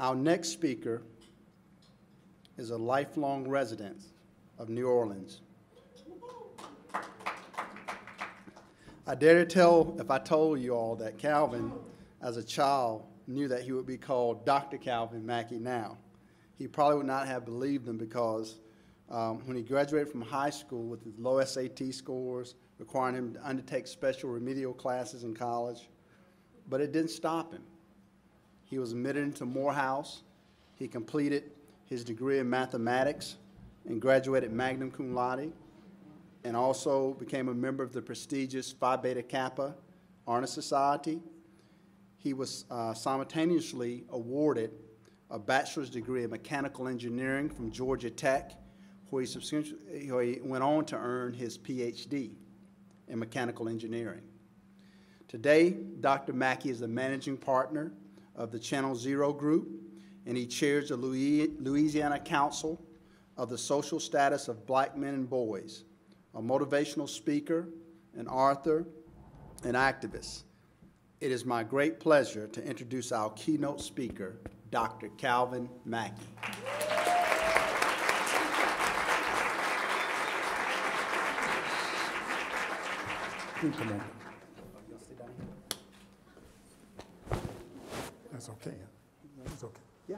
Our next speaker is a lifelong resident of New Orleans. I dare to tell if I told you all that Calvin, as a child, knew that he would be called Dr. Calvin Mackie now. He probably would not have believed him because when he graduated from high school with his low SAT scores, requiring him to undertake special remedial classes in college, but it didn't stop him. He was admitted into Morehouse. He completed his degree in mathematics and graduated magna cum laude, and also became a member of the prestigious Phi Beta Kappa Honor Society. He was simultaneously awarded a bachelor's degree in mechanical engineering from Georgia Tech, where he went on to earn his PhD in mechanical engineering. Today, Dr. Mackie is the managing partner of the Channel Zero Group, and he chairs the Louisiana Council of the Social Status of Black Men and Boys, a motivational speaker, an author, and activist. It is my great pleasure to introduce our keynote speaker, Dr. Calvin Mackie. Come on. That's okay. That's okay. Yeah.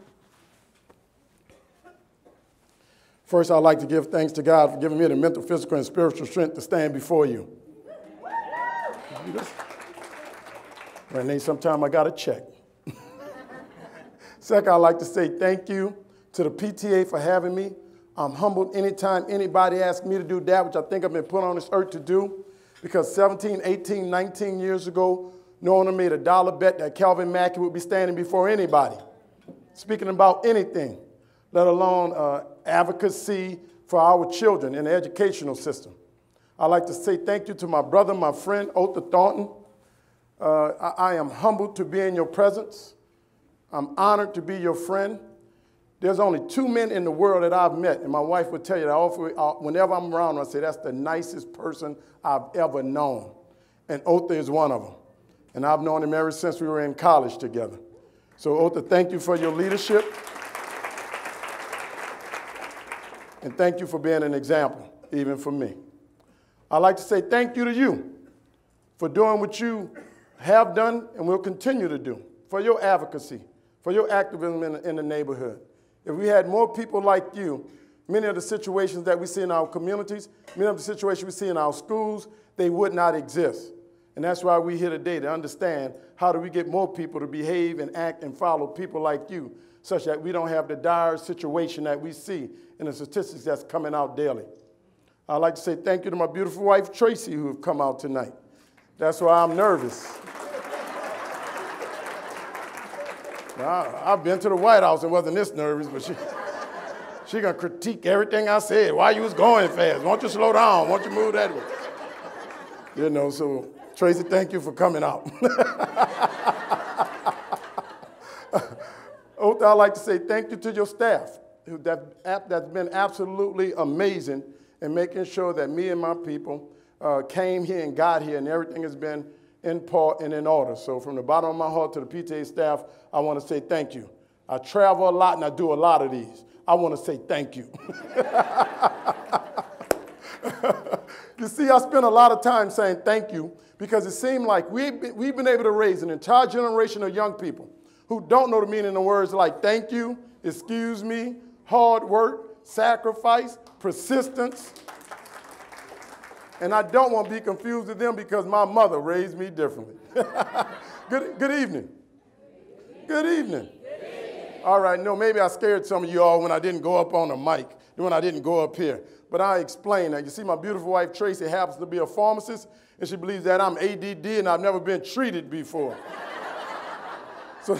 First, I'd like to give thanks to God for giving me the mental, physical, and spiritual strength to stand before you. And then sometime I got a check. Second, I'd like to say thank you to the PTA for having me. I'm humbled anytime anybody asks me to do that, which I think I've been put on this earth to do, because 17, 18, 19 years ago, no one made a dollar bet that Calvin Mackie would be standing before anybody, speaking about anything, let alone advocacy for our children in the educational system. I'd like to say thank you to my brother, my friend, Otha Thornton. I am humbled to be in your presence. I'm honored to be your friend. There's only 2 men in the world that I've met, and my wife would tell you that whenever I'm around them, I say, that's the nicest person I've ever known. And Otha is one of them. And I've known him ever since we were in college together. So Otha, thank you for your leadership. And thank you for being an example, even for me. I'd like to say thank you to you for doing what you have done and will continue to do, for your advocacy, for your activism in the neighborhood. If we had more people like you, many of the situations that we see in our communities, many of the situations we see in our schools, they would not exist. And that's why we're here today, to understand how do we get more people to behave and act and follow people like you, such that we don't have the dire situation that we see in the statistics that's coming out daily. I'd like to say thank you to my beautiful wife, Tracy, who have come out tonight. That's why I'm nervous. Now, I've been to the White House and wasn't this nervous, but she gonna critique everything I said. Why you was going fast? Won't you slow down? Won't you move that way? You know, so Tracy, thank you for coming out. I'd like to say thank you to your staff that's been absolutely amazing in making sure that me and my people came here and got here, and everything has been in part and in order. So from the bottom of my heart to the PTA staff, I want to say thank you. I travel a lot and I do a lot of these. I want to say thank you. You see, I spend a lot of time saying thank you because it seemed like we've been able to raise an entire generation of young people who don't know the meaning of words like thank you, excuse me, hard work, sacrifice, persistence. And I don't want to be confused with them because my mother raised me differently. Good evening. Good evening. All right, no, maybe I scared some of you all when I didn't go up on the mic, when I didn't go up here. But I explain that. You see, my beautiful wife, Tracy, happens to be a pharmacist, and she believes that I'm ADD and I've never been treated before. So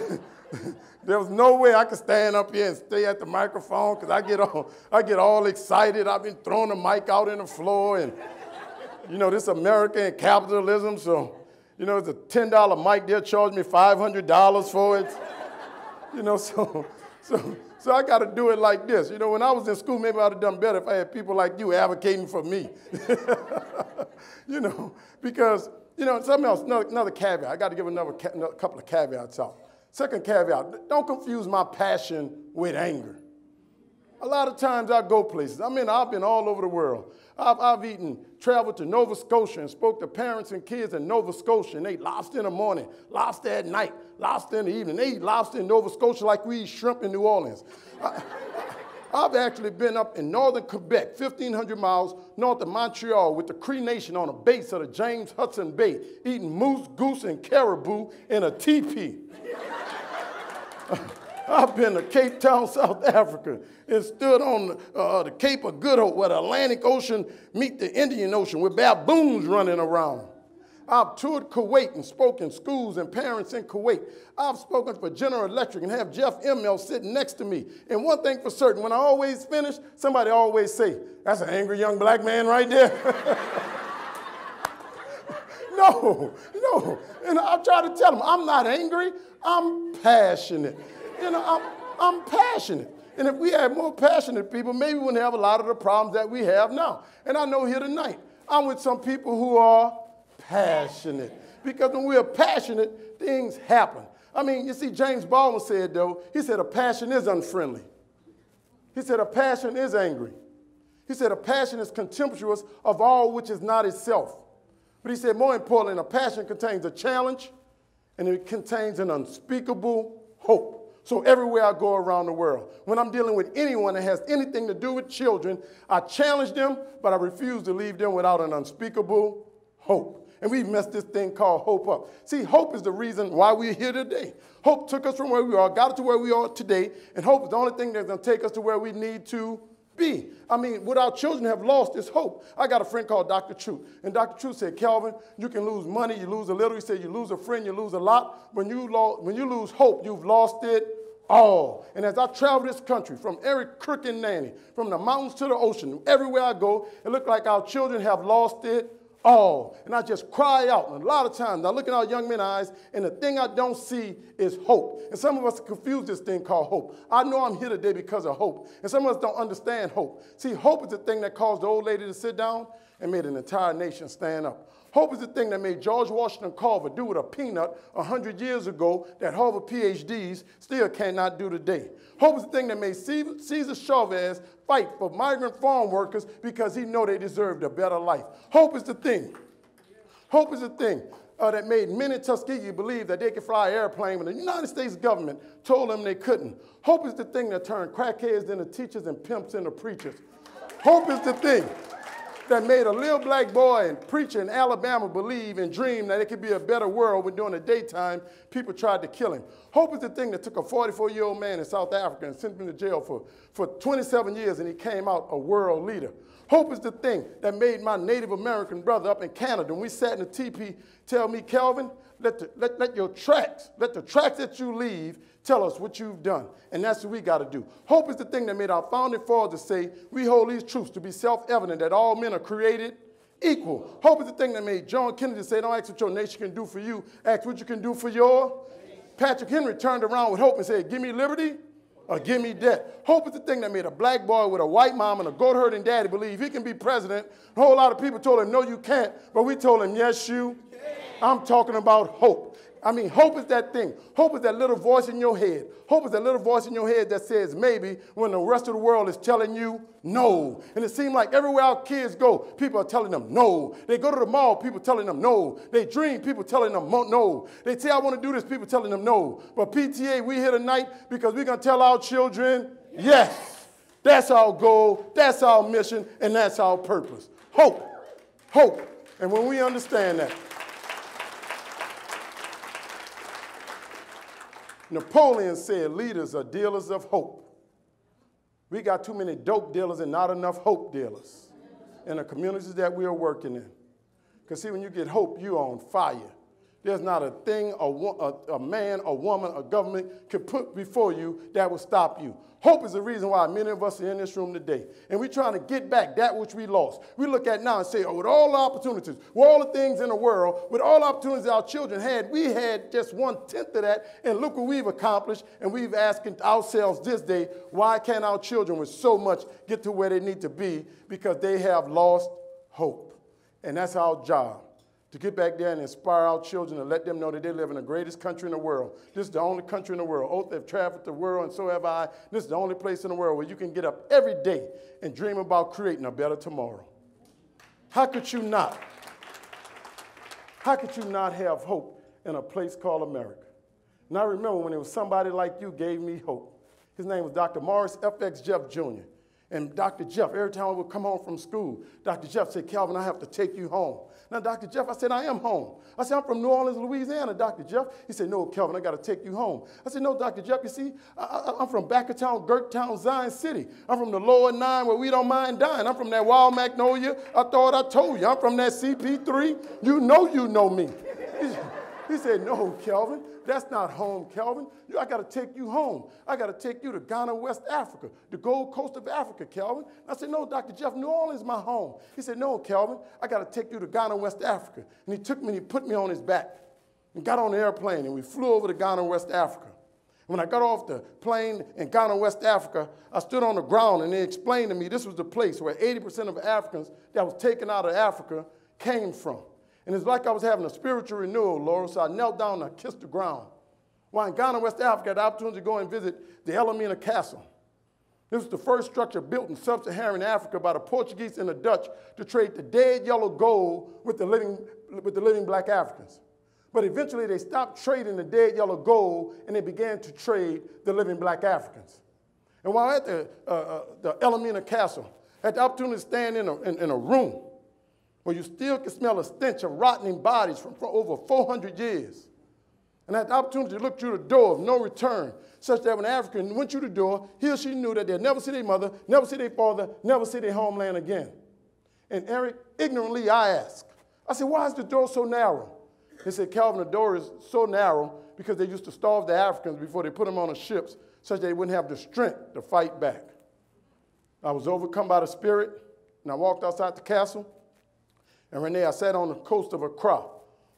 there was no way I could stand up here and stay at the microphone because I get all excited. I've been throwing the mic out in the floor, and you know, this American capitalism, so, you know, it's a $10 mic, they'll charge me $500 for it. You know, so I got to do it like this. You know, when I was in school, maybe I would have done better if I had people like you advocating for me. You know, because, you know, something else, another caveat. I got to give another couple of caveats out. Second caveat, don't confuse my passion with anger. A lot of times I go places. I've been all over the world. I've traveled to Nova Scotia and spoke to parents and kids in Nova Scotia, and they eat lobster in the morning, lobster at night, lobster in the evening. They eat lobster in Nova Scotia like we eat shrimp in New Orleans. I've actually been up in northern Quebec, 1,500 miles north of Montreal, with the Cree Nation on the base of the James Hudson Bay, eating moose, goose, and caribou in a teepee. I've been to Cape Town, South Africa, and stood on the Cape of Good Hope, where the Atlantic Ocean meet the Indian Ocean, with baboons running around. I've toured Kuwait and spoken to schools and parents in Kuwait. I've spoken for General Electric and have Jeff Immelt sitting next to me. And one thing for certain, when I always finish, somebody always say, "That's an angry young black man right there." No. And I try to tell them, I'm not angry, I'm passionate. I'm passionate. And if we had more passionate people, maybe we wouldn't have a lot of the problems that we have now. And I know here tonight, I'm with some people who are passionate. Because when we are passionate, things happen. I mean, you see, James Baldwin said, though, he said a passion is unfriendly. He said a passion is angry. He said a passion is contemptuous of all which is not itself. But he said, more importantly, a passion contains a challenge, and it contains an unspeakable hope. So everywhere I go around the world, when I'm dealing with anyone that has anything to do with children, I challenge them, but I refuse to leave them without an unspeakable hope. And we've messed this thing called hope up. See, hope is the reason why we're here today. Hope took us from where we are, got us to where we are today, and hope is the only thing that's going to take us to where we need to be. I mean, what our children have lost is hope. I got a friend called Dr. Truth, and Dr. Truth said, "Calvin, you can lose money, you lose a little." He said, "You lose a friend, you lose a lot. When you lose hope, you've lost it all." And as I travel this country, from every crook and nanny, from the mountains to the ocean, everywhere I go, it looks like our children have lost it all. And I just cry out. And a lot of times I look in our young men's eyes, and the thing I don't see is hope. And some of us confuse this thing called hope. I know I'm here today because of hope. And some of us don't understand hope. See, hope is the thing that caused the old lady to sit down and made an entire nation stand up. Hope is the thing that made George Washington Carver do with a peanut 100 years ago that Harvard PhDs still cannot do today. Hope is the thing that made Cesar Chavez fight for migrant farm workers because he knew they deserved a better life. Hope is the thing. Hope is the thing that made men in Tuskegee believe that they could fly an airplane when the United States government told them they couldn't. Hope is the thing that turned crackheads into teachers and pimps into preachers. Hope is the thing that made a little black boy and preacher in Alabama believe and dream that it could be a better world when during the daytime people tried to kill him. Hope is the thing that took a 44-year-old man in South Africa and sent him to jail for 27 years, and he came out a world leader. Hope is the thing that made my Native American brother up in Canada, when we sat in the teepee, tell me, "Calvin, let the tracks that you leave tell us what you've done." And that's what we got to do. Hope is the thing that made our founding fathers say, "We hold these truths to be self-evident, that all men are created equal." Hope is the thing that made John Kennedy say, "Don't ask what your nation can do for you, ask what you can do for your." Patrick Henry turned around with hope and said, "Give me liberty or give me death." Hope is the thing that made a black boy with a white mom and a goat herding daddy believe he can be president. A whole lot of people told him, "No, you can't," but we told him, "Yes, you can." I'm talking about hope. I mean, hope is that thing. Hope is that little voice in your head. Hope is that little voice in your head that says maybe when the rest of the world is telling you no. And it seems like everywhere our kids go, people are telling them no. They go to the mall, people telling them no. They dream, people telling them no. They say, "I want to do this," people telling them no. But PTA, we here tonight because we're going to tell our children, yes. That's our goal, that's our mission, and that's our purpose. Hope. Hope. And when we understand that, Napoleon said leaders are dealers of hope. We got too many dope dealers and not enough hope dealers in the communities that we are working in. Because see, when you get hope, you're on fire. There's not a thing a man, a woman, a government can put before you that will stop you. Hope is the reason why many of us are in this room today. And we're trying to get back that which we lost. We look at now and say, "Oh, with all the opportunities, with all the things in the world, with all the opportunities our children had, we had just 1/10 of that, and look what we've accomplished." And we've asked ourselves this day, why can't our children with so much get to where they need to be? Because they have lost hope. And that's our job, to get back there and inspire our children and let them know that they live in the greatest country in the world. This is the only country in the world. Oath have traveled the world, and so have I. This is the only place in the world where you can get up every day and dream about creating a better tomorrow. How could you not? How could you not have hope in a place called America? And I remember when it was somebody like you gave me hope. His name was Dr. Morris F.X. Jeff Jr. And Dr. Jeff, every time I would come home from school, Dr. Jeff said, Calvin, I have to take you home. Now, Dr. Jeff, I said, I am home. I said, I'm from New Orleans, Louisiana, Dr. Jeff. He said, no, Calvin, I got to take you home. I said, no, Dr. Jeff, you see, I'm from Backertown, Gerttown, Zion City. I'm from the lower 9 where we don't mind dying. I'm from that Wild Magnolia. I thought I told you. I'm from that CP3. You know me. He said, no, Calvin, that's not home, Calvin. I got to take you home. I got to take you to Ghana, West Africa, the Gold Coast of Africa, Calvin. I said, no, Dr. Jeff, New Orleans is my home. He said, no, Calvin, I got to take you to Ghana, West Africa. And he took me and he put me on his back and got on the airplane, and we flew over to Ghana, West Africa. When I got off the plane in Ghana, West Africa, I stood on the ground, and they explained to me this was the place where 80% of Africans that was taken out of Africa came from. And it's like I was having a spiritual renewal, Laura, so I knelt down and I kissed the ground. While in Ghana, West Africa, I had the opportunity to go and visit the Elmina Castle. This was the first structure built in sub-Saharan Africa by the Portuguese and the Dutch to trade the dead yellow gold with the living black Africans. But eventually they stopped trading the dead yellow gold and they began to trade the living black Africans. And while at the Elmina Castle, I had the opportunity to stand in a room where you still can smell a stench of rotting bodies from over 400 years. And I had the opportunity to look through the door of no return, such that when an African went through the door, he or she knew that they'd never see their mother, never see their father, never see their homeland again. And Eric, ignorantly, I asked, I said, why is the door so narrow? He said, Calvin, the door is so narrow because they used to starve the Africans before they put them on the ships, such that they wouldn't have the strength to fight back. I was overcome by the Spirit, and I walked outside the castle. And Renee, I sat on the coast of Accra,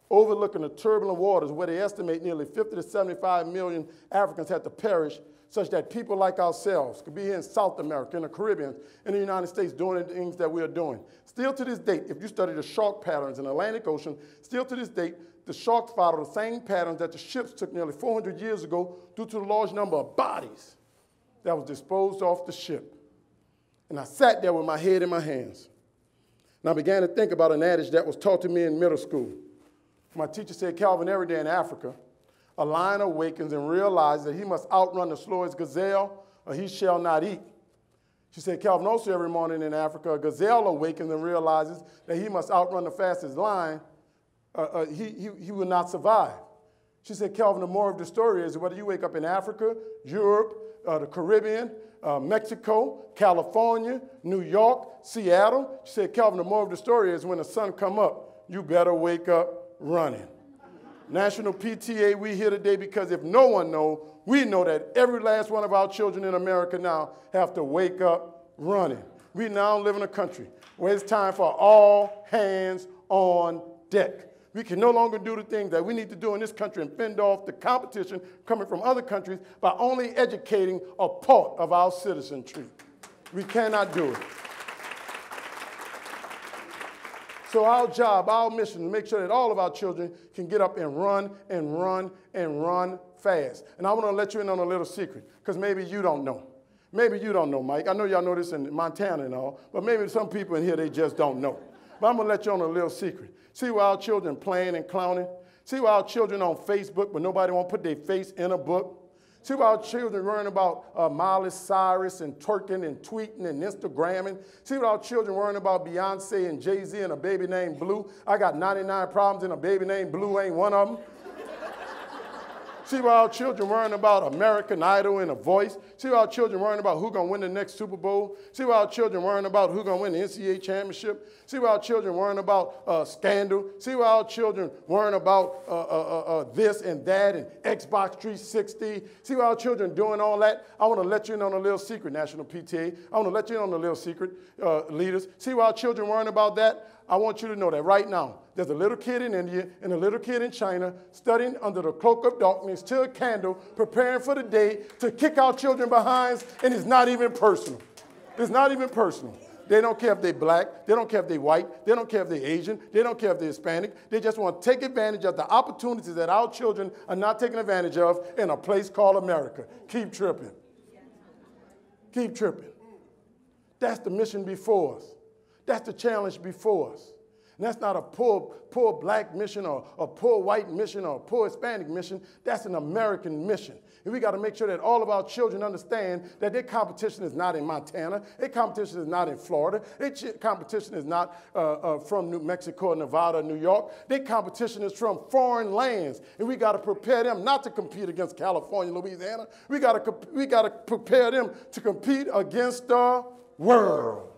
overlooking the turbulent waters where they estimate nearly 50 to 75 million Africans had to perish, such that people like ourselves could be here in South America, in the Caribbean, in the United States doing the things that we are doing. Still to this date, if you study the shark patterns in the Atlantic Ocean, still to this date, the sharks follow the same patterns that the ships took nearly 400 years ago due to the large number of bodies that was disposed off the ship. And I sat there with my head in my hands. And I began to think about an adage that was taught to me in middle school. My teacher said, Calvin, every day in Africa, a lion awakens and realizes that he must outrun the slowest gazelle or he shall not eat. She said, Calvin, also every morning in Africa, a gazelle awakens and realizes that he must outrun the fastest lion, he will not survive. She said, Calvin, the moral of the story is whether you wake up in Africa, Europe, the Caribbean, Mexico, California, New York, Seattle. She said, Calvin, the moral of the story is when the sun come up, you better wake up running. National PTA, we here today because if no one knows, we know that every last one of our children in America now have to wake up running. We now live in a country where it's time for all hands on deck. We can no longer do the things that we need to do in this country and fend off the competition coming from other countries by only educating a part of our citizenry. We cannot do it. So our job, our mission, is to make sure that all of our children can get up and run and run and run fast. And I want to let you in on a little secret, because maybe you don't know. Maybe you don't know, Mike. I know y'all know this in Montana and all, but maybe some people in here, they just don't know. But I'm going to let you on a little secret. See where our children playing and clowning? See where our children on Facebook, but nobody won't put their face in a book? See where our children worrying about Miley Cyrus and twerking and tweeting and Instagramming? See what our children worrying about Beyonce and Jay-Z and a baby named Blue? I got 99 problems and a baby named Blue ain't one of them. See why our children worrying about American Idol and The Voice? See why our children worrying about who's going to win the next Super Bowl? See why our children worrying about who's going to win the NCAA championship? See why our children worrying about Scandal? See why our children worrying about this and that and Xbox 360? See why our children doing all that? I want to let you in on a little secret, National PTA. I want to let you in on a little secret, leaders. See why our children worrying about that? I want you to know that right now, there's a little kid in India and a little kid in China studying under the cloak of darkness till a candle, preparing for the day to kick our children behinds, and it's not even personal. It's not even personal. They don't care if they're black. They don't care if they're white. They don't care if they're Asian. They don't care if they're Hispanic. They just want to take advantage of the opportunities that our children are not taking advantage of in a place called America. Keep tripping. Keep tripping. That's the mission before us. That's the challenge before us. And that's not a poor black mission or a poor white mission or a poor Hispanic mission. That's an American mission. And we got to make sure that all of our children understand that their competition is not in Montana. Their competition is not in Florida. Their competition is not from New Mexico, Nevada, New York. Their competition is from foreign lands. And we got to prepare them not to compete against California, Louisiana. We got to prepare them to compete against the world.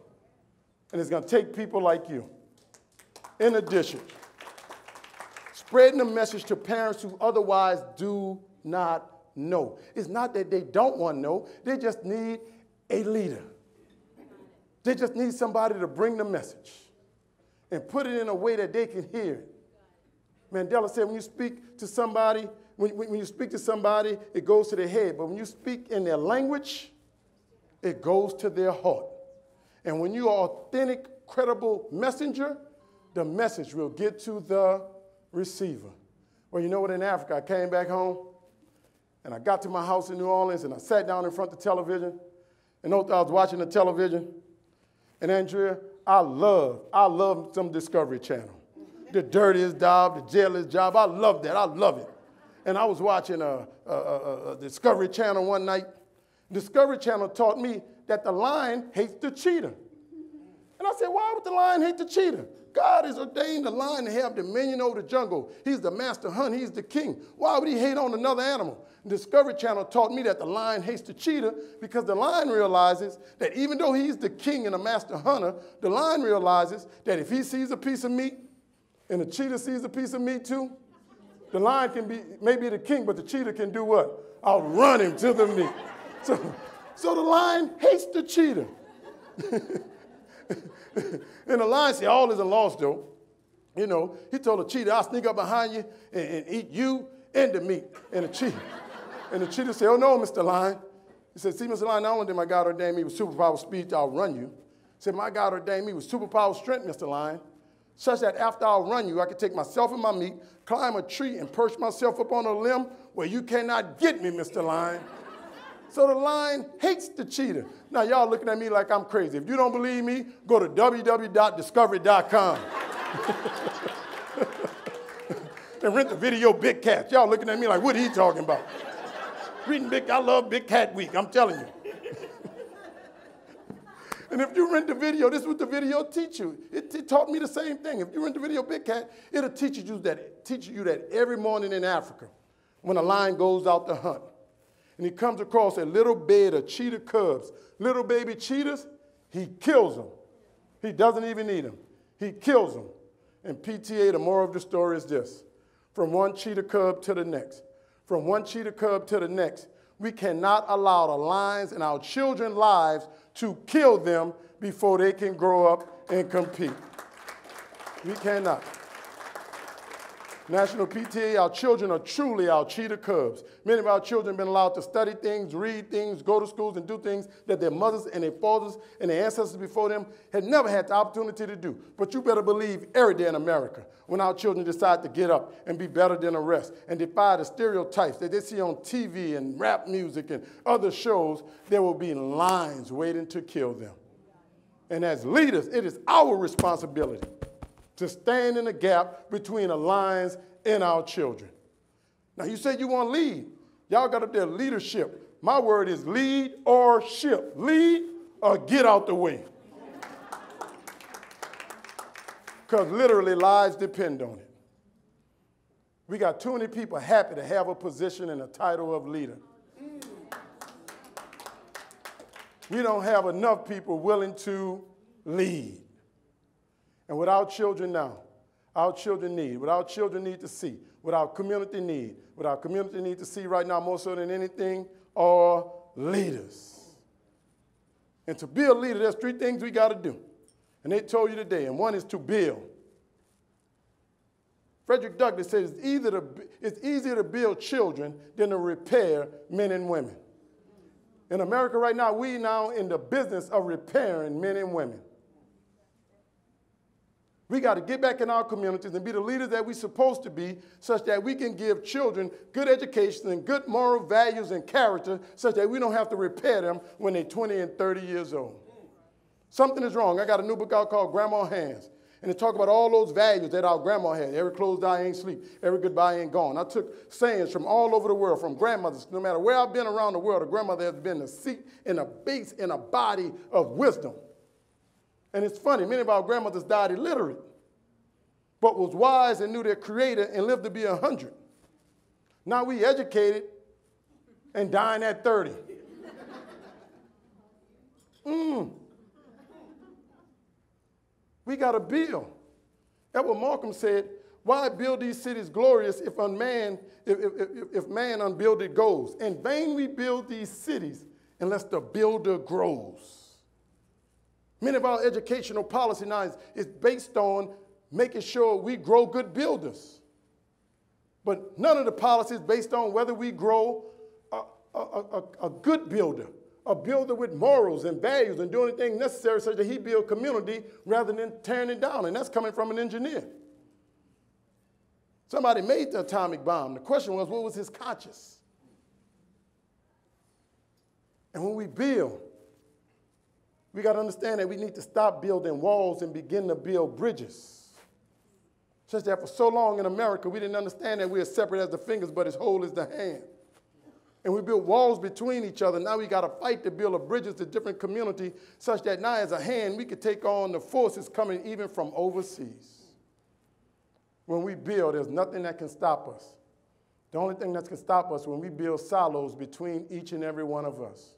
And it's going to take people like you. In addition, spreading the message to parents who otherwise do not know. It's not that they don't want to know. They just need a leader. They just need somebody to bring the message and put it in a way that they can hear it. Mandela said when you speak to somebody, when you speak to somebody, it goes to their head. But when you speak in their language, it goes to their heart. And when you're an authentic, credible messenger, the message will get to the receiver. Well, you know what, in Africa, I came back home, and I got to my house in New Orleans, and I sat down in front of the television, and I was watching the television, and Andrea, I love some Discovery Channel. The dirtiest job, the jailest job, I love that, I love it. And I was watching a Discovery Channel one night. Discovery Channel taught me that the lion hates the cheetah. And I said, why would the lion hate the cheetah? God has ordained the lion to have dominion over the jungle. He's the master hunter. He's the king. Why would he hate on another animal? Discovery Channel taught me that the lion hates the cheetah because the lion realizes that even though he's the king and the master hunter, the lion realizes that if he sees a piece of meat and the cheetah sees a piece of meat too, the lion can be maybe the king, but the cheetah can do what? Outrun him to the meat. So the lion hates the cheetah. And the lion said, all isn't lost, though. You know, he told the cheetah, I'll sneak up behind you and eat you and the meat. And the cheetah said, oh, no, Mr. Lion. He said, see, Mr. Lion, not only did my God ordain me with superpower speed to outrun you, he said, my God ordained me with superpower strength, Mr. Lion, such that after I outrun you, I could take myself and my meat, climb a tree, and perch myself up on a limb where you cannot get me, Mr. Lion. So the lion hates the cheetah. Now, y'all looking at me like I'm crazy. If you don't believe me, go to www.discovery.com. And rent the video Big Cat. Y'all looking at me like, what are he talking about? Reading I love Big Cat Week, I'm telling you. And if you rent the video, this is what the video teach you. It taught me the same thing. If you rent the video Big Cat, it'll teach you that every morning in Africa, when a lion goes out to hunt, and he comes across a little bed of cheetah cubs, little baby cheetahs, he kills them. He doesn't even eat them. He kills them. And PTA, the moral of the story is this. From one cheetah cub to the next, from one cheetah cub to the next, we cannot allow the lions in our children's lives to kill them before they can grow up and compete. We cannot. National PTA, our children are truly our cheetah cubs. Many of our children have been allowed to study things, read things, go to schools, and do things that their mothers and their fathers and their ancestors before them had never had the opportunity to do. But you better believe every day in America, when our children decide to get up and be better than the rest and defy the stereotypes that they see on TV and rap music and other shows, there will be lions waiting to kill them. And as leaders, it is our responsibility to stand in the gap between the lions and our children. Now, you say you want to lead. Y'all got up there leadership. My word is lead or ship. Lead or get out the way. Because literally lives depend on it. We got too many people happy to have a position and a title of leader. We don't have enough people willing to lead. And what our children now, our children need, what our children need to see, what our community need to see right now more so than anything are leaders. And to be a leader, there's 3 things we got to do. And they told you today, and one is to build. Frederick Douglass says it's easier to build children than to repair men and women. In America right now, we now in the business of repairing men and women. We got to get back in our communities and be the leaders that we're supposed to be, such that we can give children good education and good moral values and character, such that we don't have to repair them when they're 20 and 30 years old. Something is wrong. I got a new book out called Grandma's Hands, and it talks about all those values that our grandma had. Every closed eye ain't sleep. Every goodbye ain't gone. I took sayings from all over the world, from grandmothers. No matter where I've been around the world, a grandmother has been the seat and a base and a body of wisdom. And it's funny, many of our grandmothers died illiterate, but was wise and knew their creator and lived to be 100. Now we educated and dying at 30. We got to build. That's what Malcolm said. Why build these cities glorious if man unbuilded goes? In vain we build these cities unless the builder grows. Many of our educational policy now is based on making sure we grow good builders. But none of the policy is based on whether we grow a good builder, a builder with morals and values and doing anything necessary so that he build community rather than tearing it down. And that's coming from an engineer. Somebody made the atomic bomb. The question was, what was his conscience? And when we build, we got to understand that we need to stop building walls and begin to build bridges. Just that for so long in America, we didn't understand that we are separate as the fingers, but as whole as the hand. And we built walls between each other. Now we got to fight to build a bridges to different communities such that now as a hand, we could take on the forces coming even from overseas. When we build, there's nothing that can stop us. The only thing that can stop us when we build silos between each and every one of us.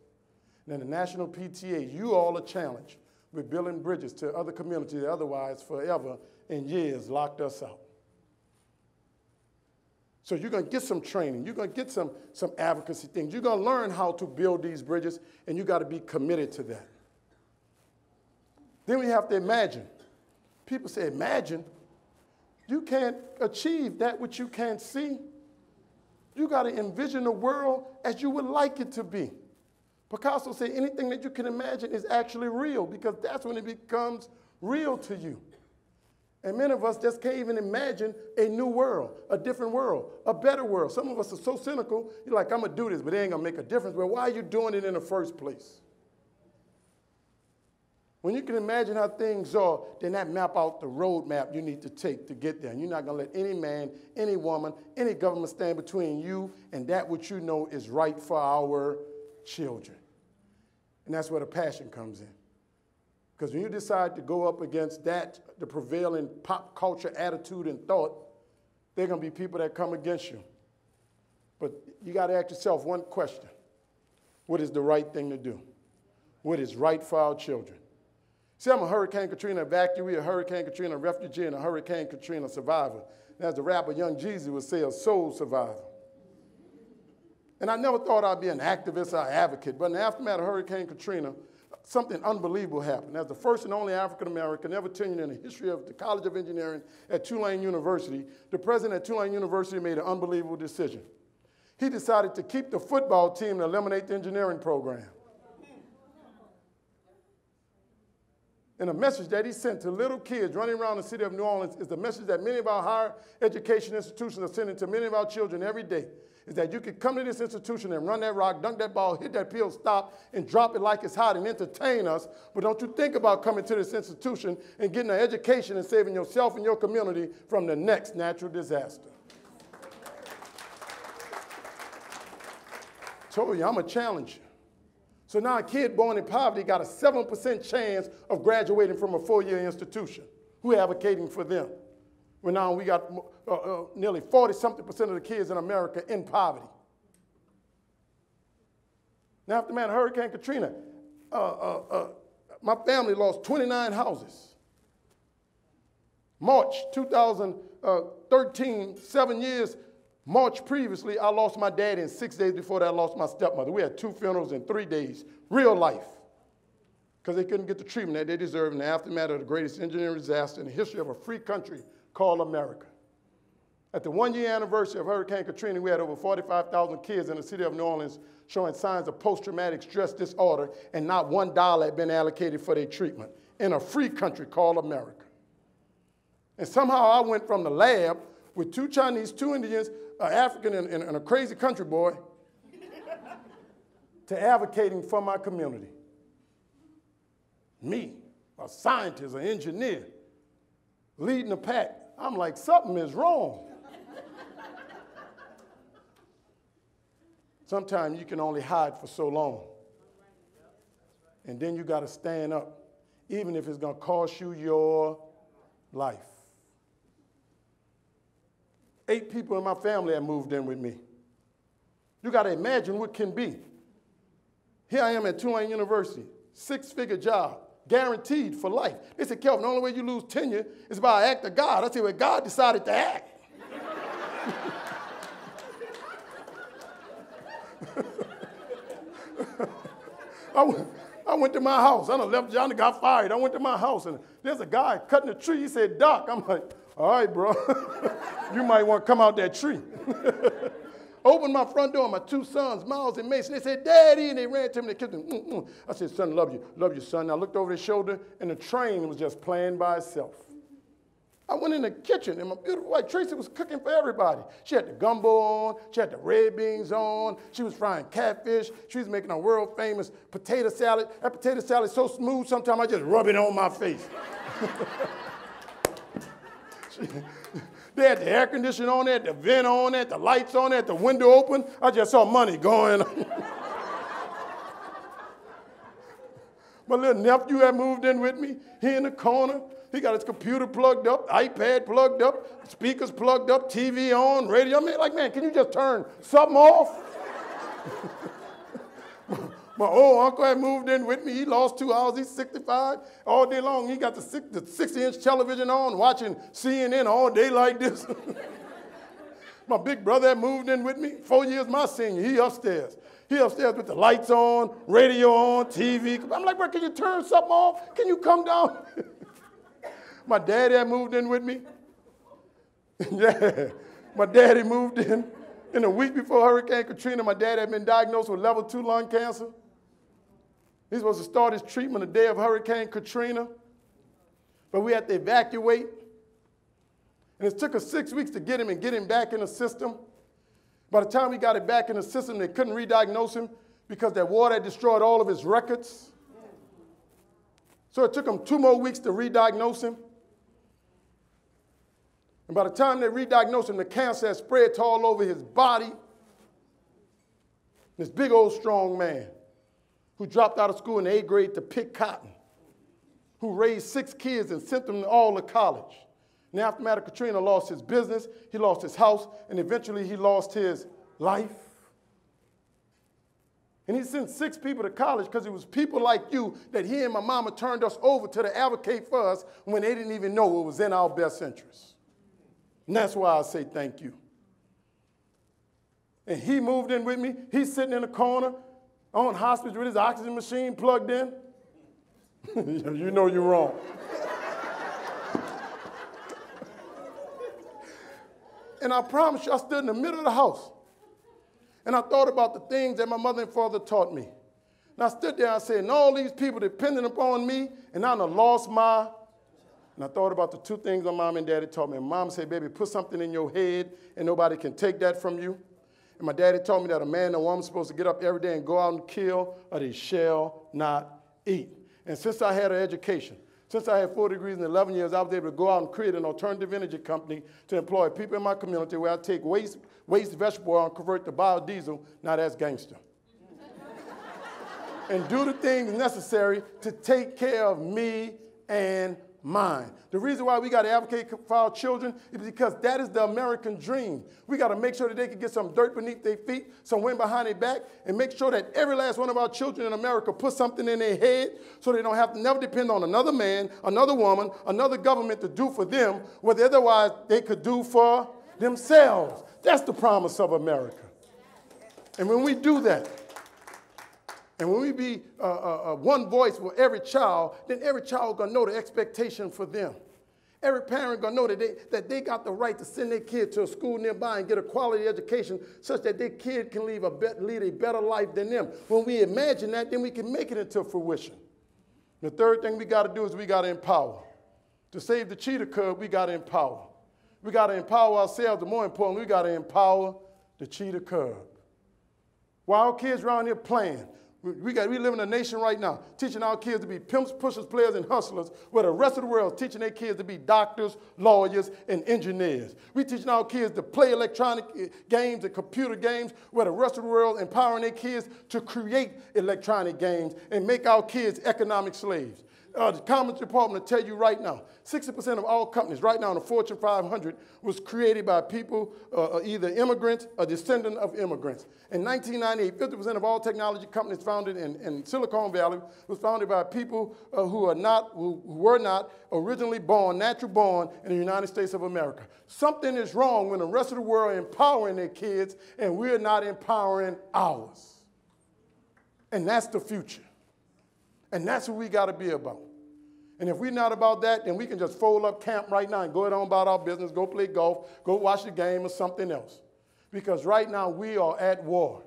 And the National PTA, you all are challenged with building bridges to other communities that otherwise forever and years locked us out. So you're going to get some training. You're going to get some advocacy things. You're going to learn how to build these bridges, and you got to be committed to that. Then we have to imagine. People say, imagine. You can't achieve that which you can't see. You got to envision the world as you would like it to be. Picasso said anything that you can imagine is actually real, because that's when it becomes real to you. And many of us just can't even imagine a new world, a different world, a better world. Some of us are so cynical, you're like, I'm going to do this, but it ain't going to make a difference. Well, why are you doing it in the first place? When you can imagine how things are, then that map out the roadmap you need to take to get there. And you're not going to let any man, any woman, any government stand between you and that which you know is right for our children. And that's where the passion comes in. Because when you decide to go up against that, the prevailing pop culture attitude and thought, there are going to be people that come against you. But you got to ask yourself one question. What is the right thing to do? What is right for our children? See, I'm a Hurricane Katrina evacuee, a Hurricane Katrina refugee, and a Hurricane Katrina survivor. And as the rapper Young Jeezy would say, a soul survivor. And I never thought I'd be an activist or advocate, but in the aftermath of Hurricane Katrina, something unbelievable happened. As the first and only African-American ever tenured in the history of the College of Engineering at Tulane University, the president at Tulane University made an unbelievable decision. He decided to keep the football team and eliminate the engineering program. And a message that he sent to little kids running around the city of New Orleans is the message that many of our higher education institutions are sending to many of our children every day, is that you could come to this institution and run that rock, dunk that ball, hit that pill, stop, and drop it like it's hot and entertain us, but don't you think about coming to this institution and getting an education and saving yourself and your community from the next natural disaster. Told you, I'm going to challenge you. So now a kid born in poverty got a 7% chance of graduating from a four-year institution. We're advocating for them. Well, now we got nearly 40-something% of the kids in America in poverty. Now, after Hurricane Katrina, my family lost 29 houses. March 2013, 7 years, March previously, I lost my dad, and 6 days before that, I lost my stepmother. We had 2 funerals in 3 days, real life, because they couldn't get the treatment that they deserved in the aftermath of the greatest engineering disaster in the history of a free country called America. At the 1-year anniversary of Hurricane Katrina, we had over 45,000 kids in the city of New Orleans showing signs of post-traumatic stress disorder, and not $1 had been allocated for their treatment in a free country called America. And somehow I went from the lab with 2 Chinese, 2 Indians, an African, and a crazy country boy to advocating for my community. Me, a scientist, an engineer, leading the pack. I'm like, something is wrong. Sometimes you can only hide for so long. And then you got to stand up, even if it's going to cost you your life. 8 people in my family have moved in with me. You got to imagine what can be. Here I am at Tulane University, 6-figure job, guaranteed for life. They said, Kelvin, the only way you lose tenure is by an act of God. I said, well, God decided to act. I went to my house. I done left Johnny, got fired. I went to my house, and there's a guy cutting a tree. He said, Doc. I'm like, all right, bro. You might want to come out that tree. Opened my front door, my 2 sons, Miles and Mason. They said, Daddy, and they ran to me. They kissed me. I said, son, love you, son. I looked over their shoulder, and the train was just playing by itself. I went in the kitchen, and my beautiful wife, Tracy, was cooking for everybody. She had the gumbo on. She had the red beans on. She was frying catfish. She was making a world-famous potato salad. That potato salad is so smooth, sometimes I just rub it on my face. They had the air conditioning on there, the vent on there, the lights on there, the window open. I just saw money going on. My little nephew had moved in with me. He in the corner. He got his computer plugged up, iPad plugged up, speakers plugged up, TV on, radio. I mean, like, man, can you just turn something off? My old uncle had moved in with me. He lost 2 hours. He's 65. All day long, he got the 60-inch television on, watching CNN all day like this. My big brother had moved in with me. 4 years my senior. He upstairs. He upstairs with the lights on, radio on, TV. I'm like, bro, can you turn something off? Can you come down? My daddy had moved in with me. Yeah, my daddy moved in a week before Hurricane Katrina. My dad had been diagnosed with level 2 lung cancer. He was supposed to start his treatment the day of Hurricane Katrina, but we had to evacuate. And it took us 6 weeks to get him back in the system. By the time we got it back in the system, they couldn't re-diagnose him because that water had destroyed all of his records. So it took them 2 more weeks to re-diagnose him. And by the time they re-diagnosed him, the cancer had spread to all over his body. This big old strong man who dropped out of school in the 8th grade to pick cotton, who raised 6 kids and sent them all to college. In the aftermath of Katrina, lost his business, he lost his house, and eventually he lost his life. And he sent 6 people to college because it was people like you that he and my mama turned us over to advocate for us when they didn't even know it was in our best interest. And that's why I say thank you. And he moved in with me. He's sitting in the corner on hospice with his oxygen machine plugged in. You know you're wrong. And I promise you, I stood in the middle of the house. And I thought about the things that my mother and father taught me. And I stood there and I said, and all these people depending upon me, and I done lost my. And I thought about the 2 things my mom and daddy taught me. And mom said, baby, put something in your head and nobody can take that from you. And my daddy told me that a man and a woman are supposed to get up every day and go out and kill, or they shall not eat. And since I had an education, since I had 4 degrees in 11 years, I was able to go out and create an alternative energy company to employ people in my community where I take waste vegetable oil and convert to biodiesel. Now that's gangster. And do the things necessary to take care of me and mine. The reason why we got to advocate for our children is because that is the American dream. We got to make sure that they can get some dirt beneath their feet, some wind behind their back, and make sure that every last one of our children in America put something in their head so they don't have to never depend on another man, another woman, another government to do for them what otherwise they could do for themselves. That's the promise of America. And when we do that, and when we be one voice for every child, then every child going to know the expectation for them. Every parent going to know that they got the right to send their kid to a school nearby and get a quality education such that their kid can lead a better life than them. When we imagine that, then we can make it into fruition. The third thing we got to do is we got to empower. To save the cheetah cub, we got to empower. We got to empower ourselves, but more importantly, we got to empower the cheetah cub. While our kids around here playing, we live in a nation right now teaching our kids to be pimps, pushers, players, and hustlers, where the rest of the world is teaching their kids to be doctors, lawyers, and engineers. We teaching our kids to play electronic games and computer games, where the rest of the world empowering their kids to create electronic games and make our kids economic slaves. The Commerce Department will tell you right now, 60% of all companies right now in the Fortune 500 was created by people, either immigrants or descendant of immigrants. In 1998, 50% of all technology companies founded in Silicon Valley was founded by people who were not originally born, natural born in the United States of America. Something is wrong when the rest of the world is empowering their kids and we're not empowering ours. And that's the future. And that's what we got to be about. And if we're not about that, then we can just fold up camp right now and go on about our business, go play golf, go watch the game or something else. Because right now we are at war.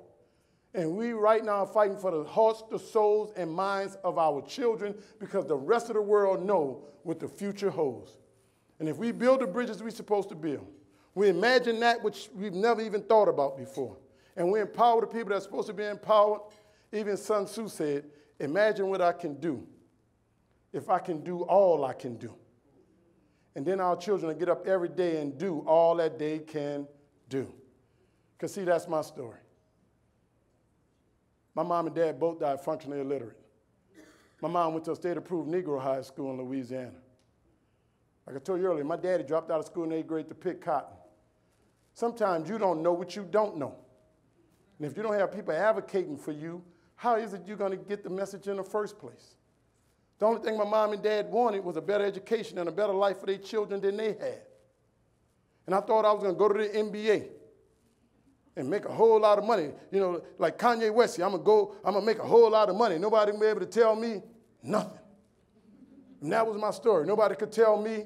And we right now are fighting for the hearts, the souls, and minds of our children because the rest of the world know what the future holds. And if we build the bridges we're supposed to build, we imagine that which we've never even thought about before. And we empower the people that are supposed to be empowered. Even Sun Tzu said, imagine what I can do if I can do all I can do. And then our children will get up every day and do all that they can do. Because, see, that's my story. My mom and dad both died functionally illiterate. My mom went to a state-approved Negro high school in Louisiana. Like I told you earlier, my daddy dropped out of school in 8th grade to pick cotton. Sometimes you don't know what you don't know. And if you don't have people advocating for you, how is it you're going to get the message in the first place? The only thing my mom and dad wanted was a better education and a better life for their children than they had. And I thought I was going to go to the NBA and make a whole lot of money. You know, like Kanye West, I'm going to make a whole lot of money. Nobody will be able to tell me nothing. And that was my story. Nobody could tell me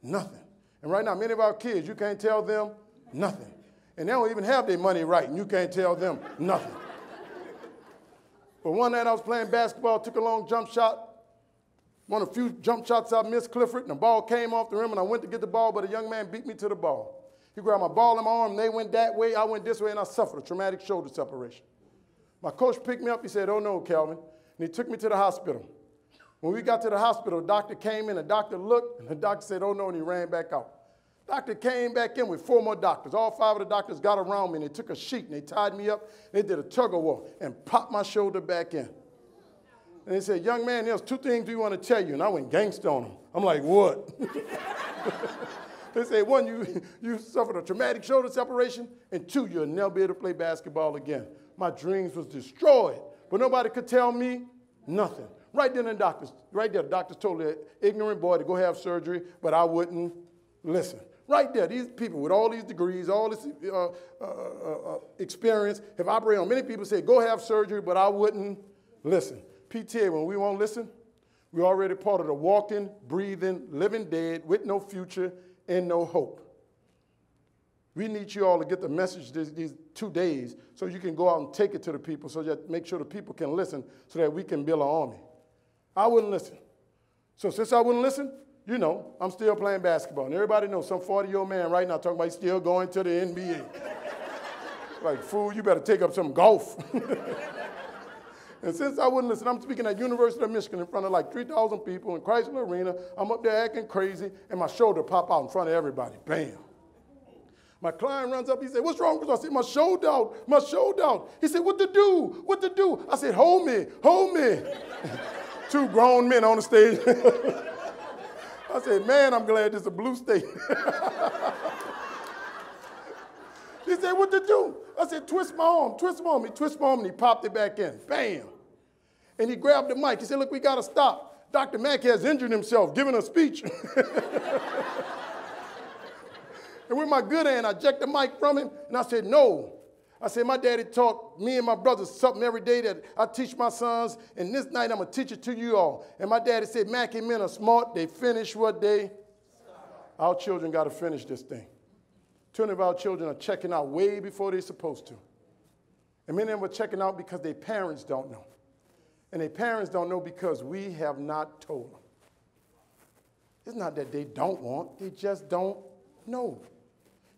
nothing. And right now, many of our kids, you can't tell them nothing. And they don't even have their money right, and you can't tell them nothing. But one night I was playing basketball, took a long jump shot. One of the few jump shots I missed Clifford, and the ball came off the rim, and I went to get the ball, but a young man beat me to the ball. He grabbed my ball in my arm, and they went that way, I went this way, and I suffered a traumatic shoulder separation. My coach picked me up, he said, "Oh no, Calvin," and he took me to the hospital. When we got to the hospital, the doctor came in, the doctor looked, and the doctor said, "Oh no," and he ran back out. Doctor came back in with 4 more doctors. All 5 of the doctors got around me, and they took a sheet, and they tied me up. They did a tug-of-war and popped my shoulder back in. And they said, "Young man, there's 2 things we want to tell you." And I went gangster on them. I'm like, "What?" They said, 1, you suffered a traumatic shoulder separation, and 2, you'll never be able to play basketball again. My dreams was destroyed, but nobody could tell me nothing. Right there, the doctors told the ignorant boy to go have surgery, but I wouldn't listen. Right there, these people with all these degrees, all this experience, have operated on many people say, "Go have surgery," but I wouldn't listen. PTA, when we won't listen, we're already part of the walking, breathing, living dead with no future and no hope. We need you all to get the message these 2 days so you can go out and take it to the people so that make sure the people can listen so that we can build an army. I wouldn't listen. So since I wouldn't listen, you know, I'm still playing basketball. And everybody knows some 40-year-old man right now talking about he's still going to the NBA. Like, fool, you better take up some golf. And since I wouldn't listen, I'm speaking at University of Michigan in front of like 3,000 people in Chrysler Arena. I'm up there acting crazy, and my shoulder pop out in front of everybody. Bam. My client runs up. He said, "What's wrong with you?" I said, "My shoulder out, my shoulder out." He said, "What to do? What to do?" I said, "Hold me, hold me." 2 grown men on the stage. I said, "Man, I'm glad this is a blue state." He said, "What to do?" I said, "Twist my arm, twist my arm." He twisted my arm, and he popped it back in. Bam. And he grabbed the mic. He said, "Look, we got to stop. Dr. Mackie has injured himself giving a speech." And with my good hand, I jacked the mic from him, and I said, "No." I said, "My daddy taught me and my brothers something every day that I teach my sons, and this night I'm going to teach it to you all." And my daddy said, "Mackie men are smart. They finish what they start." Our children got to finish this thing. 20 of our children are checking out way before they're supposed to. And many of them are checking out because their parents don't know. And their parents don't know because we have not told them. It's not that they don't want, they just don't know.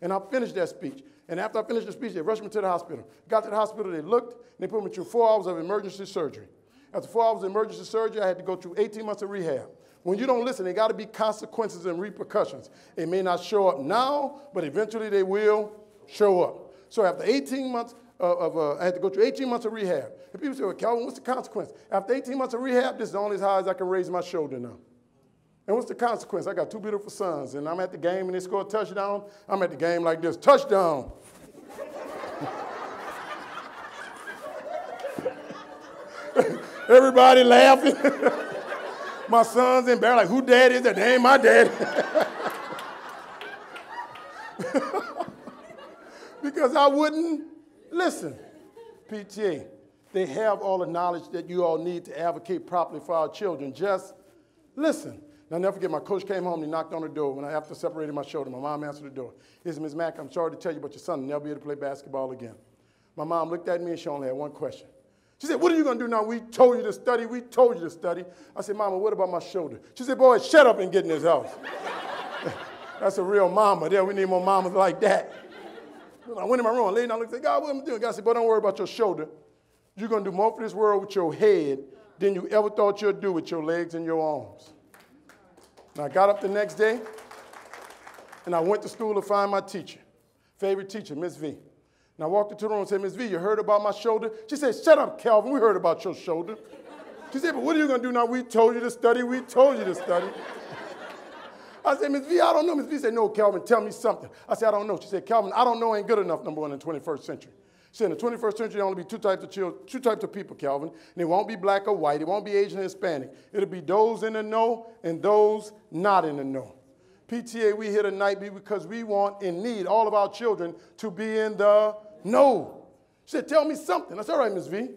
And I finished that speech. And after I finished the speech, they rushed me to the hospital. Got to the hospital, they looked, and they put me through 4 hours of emergency surgery. After 4 hours of emergency surgery, I had to go through 18 months of rehab. When you don't listen, there got to be consequences and repercussions. It may not show up now, but eventually they will show up. So after 18 months I had to go through 18 months of rehab. And people say, well, Calvin, what's the consequence? After 18 months of rehab, this is only as high as I can raise my shoulder now. And what's the consequence? I got 2 beautiful sons, and I'm at the game, and they score a touchdown. I'm at the game like this, touchdown. Everybody laughing. My son's embarrassed, like, who dad is that? They ain't my dad. Because I wouldn't listen. PTA, they have all the knowledge that you all need to advocate properly for our children. Just listen. And I'll never forget, my coach came home and he knocked on the door when I after separated my shoulder. My mom answered the door. He said, Ms. Mack, I'm sorry to tell you, but your son will never be able to play basketball again. My mom looked at me and she only had one question. She said, what are you going to do now? We told you to study. We told you to study. I said, Mama, what about my shoulder? She said, boy, shut up and get in this house. That's a real mama there. We need more mamas like that. I went in my room, I laid down, and said, God, what am I doing? God said, boy, don't worry about your shoulder. You're going to do more for this world with your head than you ever thought you'd do with your legs and your arms. And I got up the next day, and I went to school to find my teacher, favorite teacher, Miss V. And I walked into the room and said, Miss V, you heard about my shoulder? She said, shut up, Calvin, we heard about your shoulder. She said, but what are you going to do now? We told you to study. We told you to study. I said, Ms. V, I don't know. Ms. V said, no, Calvin, tell me something. I said, I don't know. She said, Calvin, I don't know ain't good enough, number one, in the 21st century. She said, in the 21st century, there will only be two types of people, Calvin. And it won't be black or white. It won't be Asian or Hispanic. It'll be those in the know and those not in the know. PTA, we here tonight because we want and need all of our children to be in the know. She said, tell me something. I said, all right, Ms. V,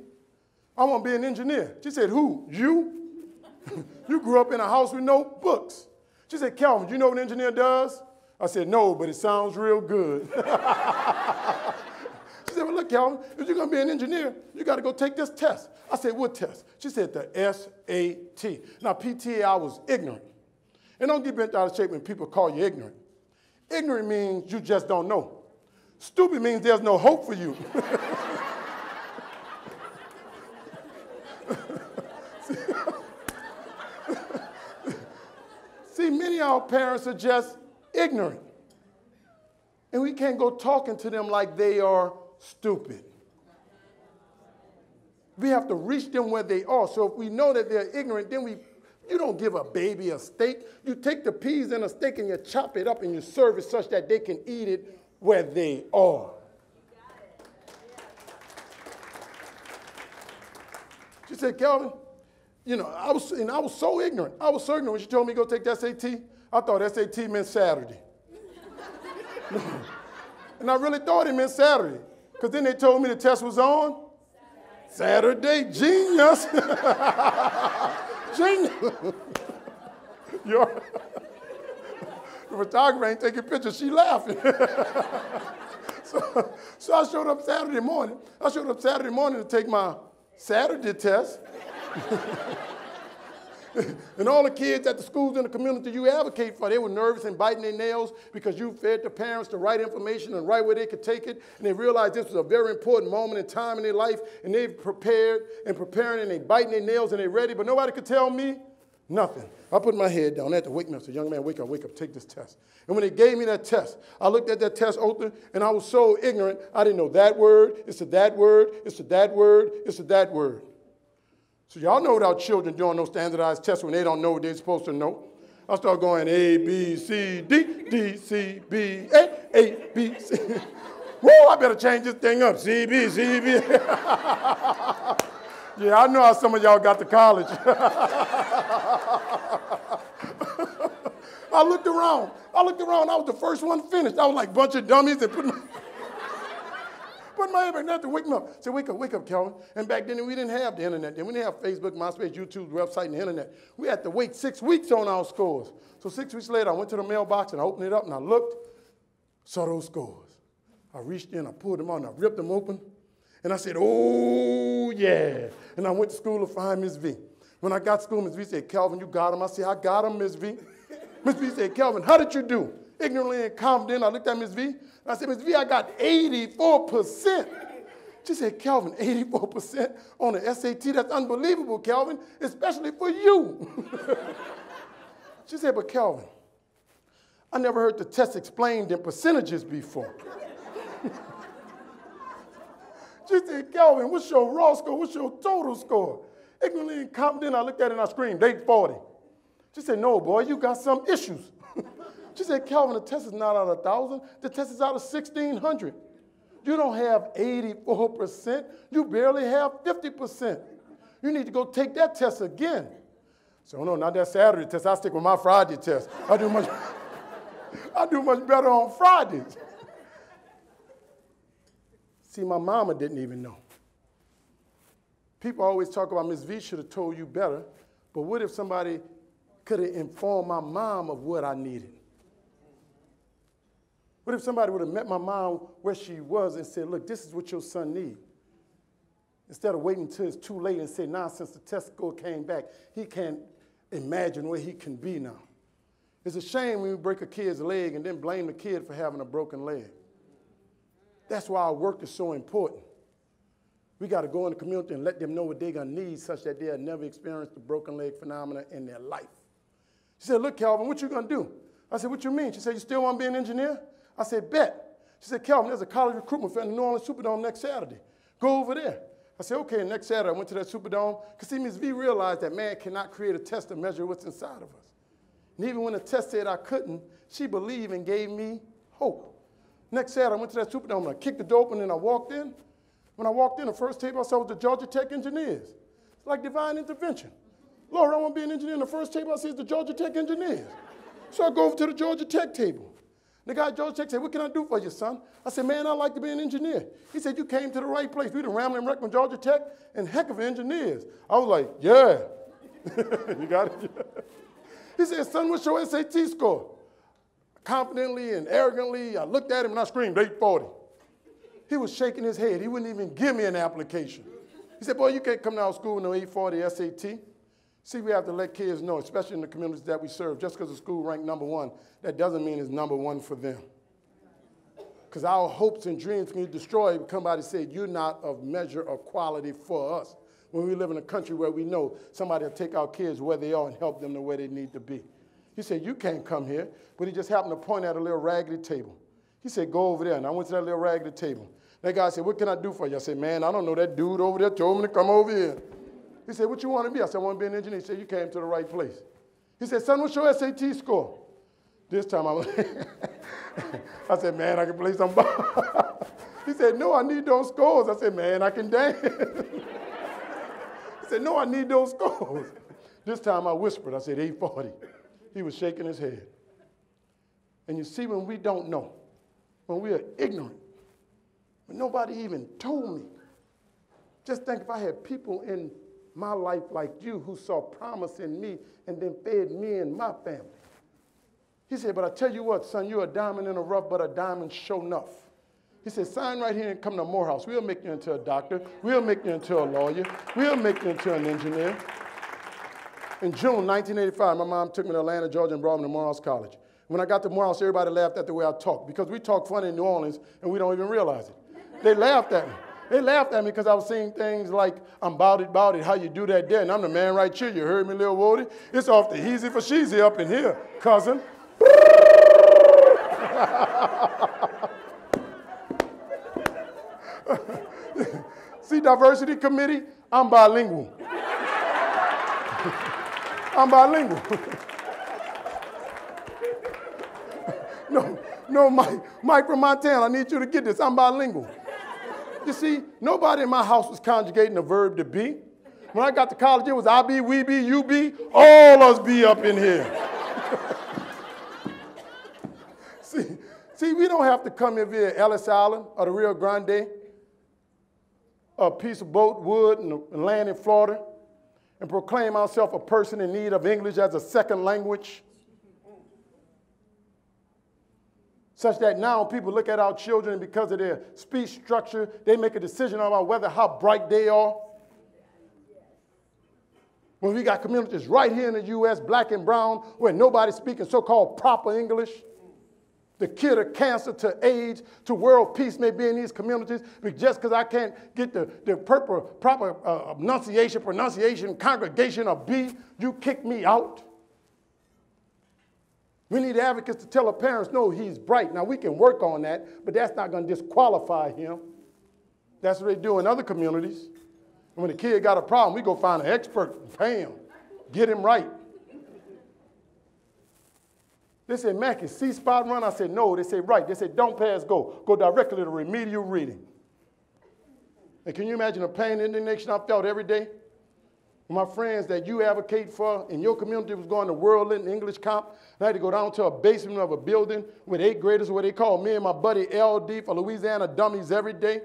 I want to be an engineer. She said, who? You? You grew up in a house with no books. She said, Calvin, do you know what an engineer does? I said, no, but it sounds real good. She said, well, look, Calvin, if you're going to be an engineer, you got to go take this test. I said, what test? She said, the SAT. Now, PTA, I was ignorant. And don't get bent out of shape when people call you ignorant. Ignorant means you just don't know. Stupid means there's no hope for you. See, many of our parents are just ignorant. And we can't go talking to them like they are stupid. We have to reach them where they are. So if we know that they're ignorant, then you don't give a baby a steak. You take the peas in a steak and you chop it up and you serve it such that they can eat it where they are. She said, Calvin, you know, I was so ignorant. I was so ignorant when she told me to go take the SAT. I thought SAT meant Saturday. And I really thought it meant Saturday. Because then they told me the test was on Saturday. Genius. Genius. The photographer ain't taking pictures. She laughing. So I showed up Saturday morning. I showed up Saturday morning to take my Saturday test. And all the kids at the schools in the community you advocate for, they were nervous and biting their nails because you fed the parents the right information and right where they could take it. And they realized this was a very important moment in time in their life. And they prepared and preparing and they biting their nails and they ready. But nobody could tell me nothing. I put my head down. I had to wake me up. I said, young man, wake up, take this test. And when they gave me that test, I looked at that test open and I was so ignorant. I didn't know that word. It's to that word. It's to that word. It's to that word. So y'all know what our children doing those standardized tests when they don't know what they're supposed to know. I start going A, B, C, D, D, C, B, A, B, C. Whoa, I better change this thing up. C, B, C, B. Yeah, I know how some of y'all got to college. I looked around. I was the first one finished. I was like a bunch of dummies and put my head back there to wake me up. I said, wake up, Calvin. And back then, we didn't have the internet. Then we didn't have Facebook, MySpace, YouTube, website, and the internet. We had to wait 6 weeks on our scores. So 6 weeks later, I went to the mailbox and I opened it up and I looked, saw those scores. I reached in, I pulled them out, and I ripped them open. And I said, oh, yeah. And I went to school to find Miss V. When I got to school, Miss V said, Calvin, you got them? I said, I got them, Miss V. Miss V said, Kelvin, how did you do? Ignorantly and confident, I looked at Miss V, and I said, Miss V, I got 84%. She said, Kelvin, 84% on the SAT? That's unbelievable, Kelvin, especially for you. She said, but Kelvin, I never heard the test explained in percentages before. She said, Kelvin, what's your raw score? What's your total score? Ignorantly and confident, I looked at it and I screamed, 840. She said, no, boy, you got some issues. She said, Kelvin, the test is not out of 1,000. The test is out of 1,600. You don't have 84%. You barely have 50%. You need to go take that test again. So, no, not that Saturday test. I stick with my Friday test. I do much better on Fridays. See, my mama didn't even know. People always talk about Miss V should have told you better, but what if somebody could have informed my mom of what I needed? What if somebody would have met my mom where she was and said, look, this is what your son needs? Instead of waiting until it's too late and say, nah, since the test score came back, he can't imagine where he can be now. It's a shame when we break a kid's leg and then blame the kid for having a broken leg. That's why our work is so important. We got to go in the community and let them know what they're going to need such that they'll never experience the broken leg phenomenon in their life. She said, look, Kelvin, what you going to do? I said, what you mean? She said, you still want to be an engineer? I said, bet. She said, Kelvin, there's a college recruitment fair in the New Orleans Superdome next Saturday. Go over there. I said, okay, next Saturday I went to that Superdome because see, Ms. V realized that man cannot create a test to measure what's inside of us. And even when the test said I couldn't, she believed and gave me hope. Next Saturday I went to that Superdome and I kicked the door open and I walked in. When I walked in, the first table I saw was the Georgia Tech engineers. It's like divine intervention. Lord, I want to be an engineer. And the first table I see is the Georgia Tech engineers. So I go over to the Georgia Tech table. The guy at Georgia Tech said, what can I do for you, son? I said, man, I'd like to be an engineer. He said, you came to the right place. We done rambling wreck from Georgia Tech and heck of engineers. I was like, yeah. You got it? He said, son, what's your SAT score? Confidently and arrogantly, I looked at him and I screamed, 840. He was shaking his head. He wouldn't even give me an application. He said, boy, you can't come to our school with no 840 SAT. See, we have to let kids know, especially in the communities that we serve, just because the school ranked #1, that doesn't mean it's #1 for them. Because our hopes and dreams can be destroyed if somebody said, you're not of measure of quality for us. When we live in a country where we know somebody will take our kids where they are and help them to where they need to be. He said, you can't come here. But he just happened to point at a little raggedy table. He said, go over there. And I went to that little raggedy table. That guy said, what can I do for you? I said, man, I don't know. That dude over there told me to come over here. He said, what you want to be? I said, I want to be an engineer. He said, you came to the right place. He said, son, what's your SAT score? This time I said, man, I can play some ball. He said, no, I need those scores. I said, man, I can dance. He said, no, I need those scores. This time I whispered. I said, 840. He was shaking his head. And you see, when we don't know, when we are ignorant, when nobody even told me, just think if I had people in my life like you who saw promise in me and then fed me and my family. He said, but I tell you what, son, you're a diamond in the rough, but a diamond sure enough. He said, sign right here and come to Morehouse. We'll make you into a doctor. We'll make you into a lawyer. We'll make you into an engineer. In June 1985, my mom took me to Atlanta, Georgia, and brought me to Morehouse College. When I got to Morehouse, everybody laughed at the way I talked because we talk funny in New Orleans and we don't even realize it. They laughed at me. They laughed at me because I was saying things like, I'm bout it, how you do that there, and I'm the man right here. You heard me, little Woody? It's off the easy for sheezy up in here, cousin. See, diversity committee, I'm bilingual. I'm bilingual. No, Mike from Montana, I need you to get this. I'm bilingual. You see, nobody in my house was conjugating the verb to be. When I got to college, it was I be, we be, you be, all us be up in here. See, we don't have to come here via Ellis Island or the Rio Grande, a piece of boat, wood, and land in Florida, and proclaim ourselves a person in need of English as a second language. Such that now people look at our children and because of their speech structure, they make a decision about how bright they are. When we got communities right here in the U.S., black and brown, where nobody's speaking so-called proper English. The cure to cancer, to AIDS, to world peace may be in these communities. But just because I can't get the proper pronunciation, congregation of B, you kick me out. We need advocates to tell our parents, no, he's bright. Now, we can work on that, but that's not going to disqualify him. That's what they do in other communities. And when the kid got a problem, we go find an expert and pay him, get him right. They said, Mackie, C-spot run? I said, no. They said, right. They said, don't pass go. Go directly to remedial reading. And can you imagine the pain and indignation I felt every day? My friends that you advocate for in your community was going to World English Comp. And I had to go down to a basement of a building with 8th graders, where they called me and my buddy LD for Louisiana dummies every day.